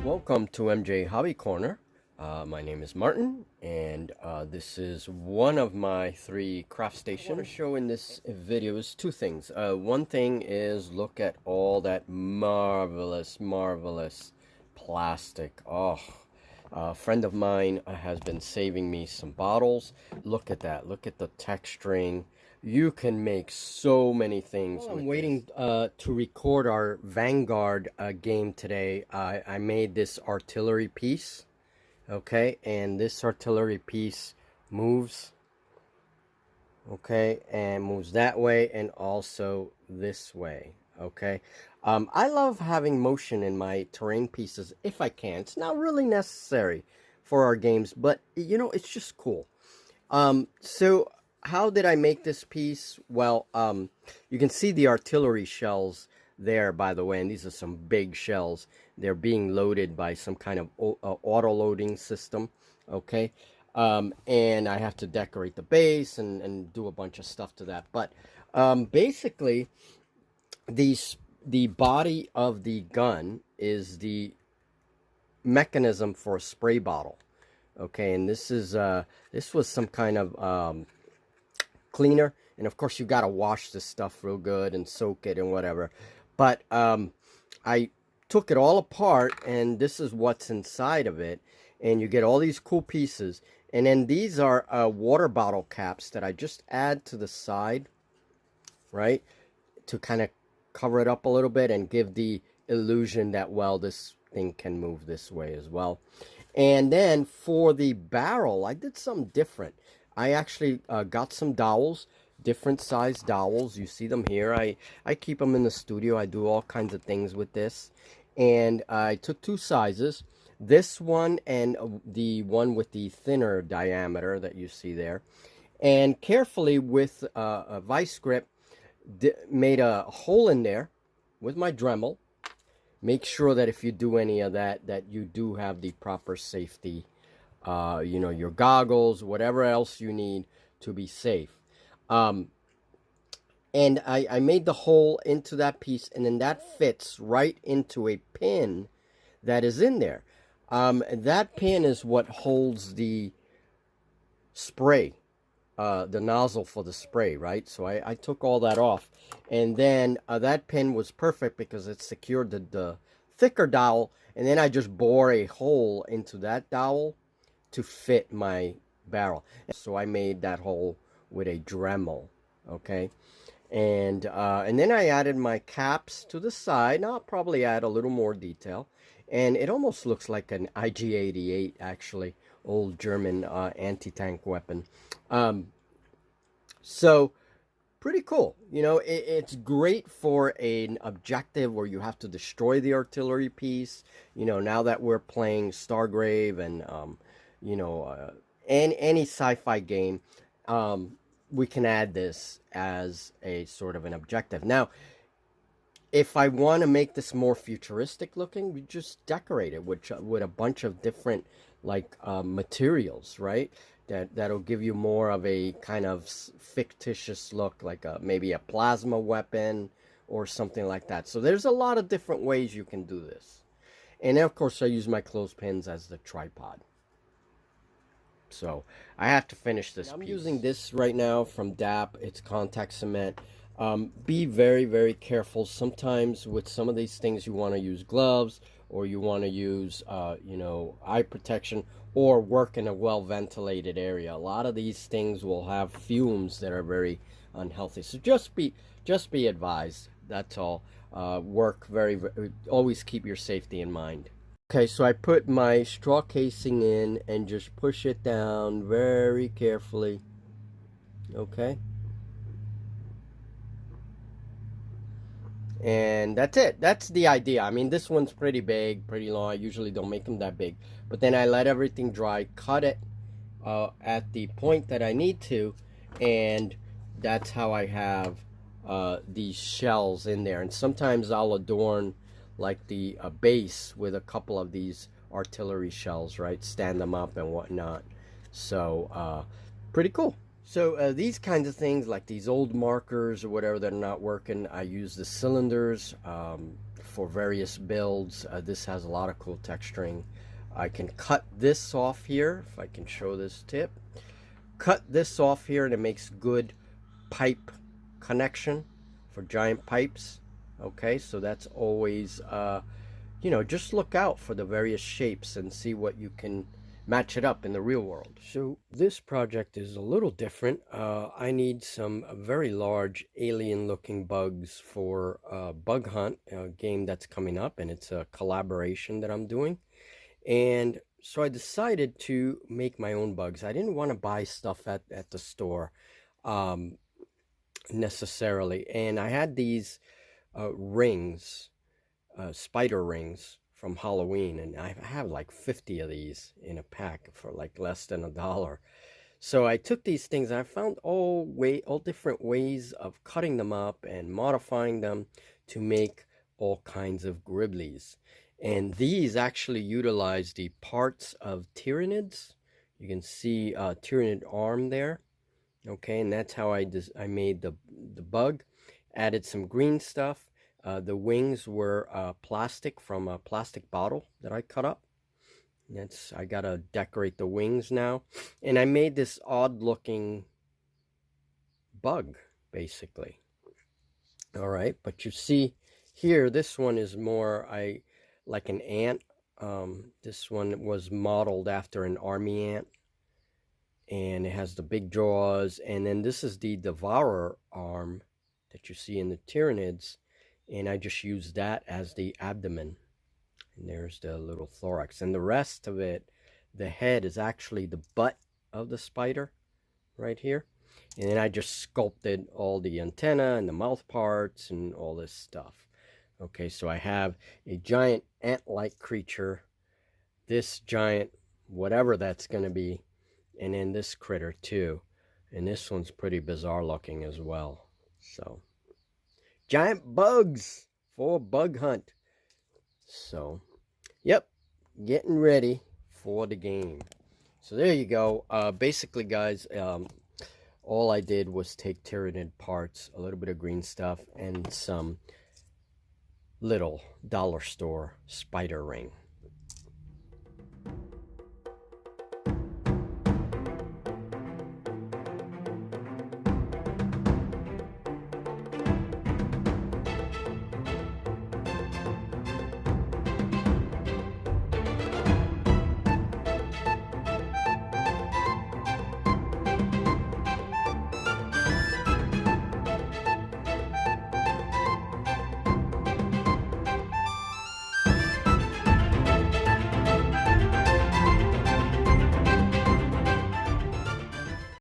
Welcome to MJ Hobby Corner. My name is Martin, and this is one of my 3 craft stations. What I want to show in this video is 2 things. One thing is look at all that marvelous plastic. Oh, a friend of mine has been saving me some bottles. Look at that. Look at the texturing. You can make so many things. While I'm waiting to record our Vanguard game today, I made this artillery piece. Okay, and this artillery piece moves. Okay, and moves that way and also this way. Okay, I love having motion in my terrain pieces if I can. It's not really necessary for our games, but you know, it's just cool. So how did I make this piece? Well, you can see the artillery shells there, by the way, and these are some big shells. They're being loaded by some kind of auto-loading system, okay? And I have to decorate the base and do a bunch of stuff to that. But basically, the body of the gun is the mechanism for a spray bottle, okay? And this was some kind of cleaner, and of course you got to wash this stuff real good and soak it and whatever. But I took it all apart, and this is what's inside of it, and you get all these cool pieces. And then these are water bottle caps that I just add to the side, right, to kind of cover it up a little bit and give the illusion that, well, this thing can move this way as well. And then for the barrel, I did something different. I actually got some dowels, different size dowels. You see them here. I keep them in the studio. I do all kinds of things with this. And I took 2 sizes, this one and the one with the thinner diameter that you see there. And carefully with a vice grip, made a hole in there with my Dremel. Make sure that if you do any of that, that you do have the proper safety, you know, your goggles, whatever else you need to be safe. And I made the hole into that piece, and then that fits right into a pin that is in there. That pin is what holds the spray, the nozzle for the spray, right? So I took all that off, and then that pin was perfect because it secured the thicker dowel, and then I just bore a hole into that dowel to fit my barrel. So I made that hole with a Dremel, okay? And then I added my caps to the side. Now I'll probably add a little more detail. And it almost looks like an IG-88, actually, old German anti-tank weapon. So, pretty cool. You know, it's great for an objective where you have to destroy the artillery piece. You know, now that we're playing Stargrave and, you know, any sci-fi game, we can add this as a sort of an objective. Now, if I want to make this more futuristic looking, we just decorate it with a bunch of different like materials, right? That'll give you more of a kind of fictitious look, like maybe a plasma weapon or something like that. So there's a lot of different ways you can do this. And then, of course, I use my clothespins as the tripod. So I have to finish this. I'm using this right now from DAP. It's contact cement. Be very careful. Sometimes with some of these things you want to use gloves, or you want to use you know, eye protection, or work in a well ventilated area. A lot of these things will have fumes that are very unhealthy. So just be advised. That's all. Work always keep your safety in mind. Okay, so I put my straw casing in and just push it down very carefully. Okay. And that's it. That's the idea. I mean, this one's pretty big, pretty long. I usually don't make them that big. But then I let everything dry, cut it at the point that I need to, and that's how I have these shells in there. And sometimes I'll adorn like the base with a couple of these artillery shells, right? Stand them up and whatnot. So pretty cool. So these kinds of things, like these old markers or whatever that are not working, I use the cylinders for various builds. This has a lot of cool texturing. I can cut this off here, if I can show this tip. Cut this off here and it makes good pipe connection for giant pipes. Okay, so that's always, you know, just look out for the various shapes and see what you can match it up in the real world. So this project is a little different. I need some very large alien looking bugs for Bug Hunt, a game that's coming up, and it's a collaboration that I'm doing. And so I decided to make my own bugs. I didn't want to buy stuff at the store necessarily. And I had these rings, spider rings from Halloween, and I have like 50 of these in a pack for like less than $1. So I took these things and I found all different ways of cutting them up and modifying them to make all kinds of griblies. And these actually utilize the parts of Tyranids. You can see Tyranid arm there. Okay, and that's how I made the bug. Added some green stuff. The wings were plastic from a plastic bottle that I cut up. I gotta decorate the wings now. And I made this odd looking bug, basically. All right, but you see here, this one is more like an ant. This one was modeled after an army ant. And it has the big jaws. And then this is the devourer arm that you see in the Tyranids. And I just use that as the abdomen. And there's the little thorax. And the rest of it, the head is actually the butt of the spider right here. And then I just sculpted all the antenna and the mouth parts and all this stuff. Okay, so I have a giant ant-like creature, this giant, whatever that's going to be, and then this critter too. And this one's pretty bizarre looking as well. So, giant bugs for Bug Hunt. So, yep, getting ready for the game. So there you go. Basically, guys, all I did was take Tyranid parts, a little bit of green stuff, and some little dollar store spider ring.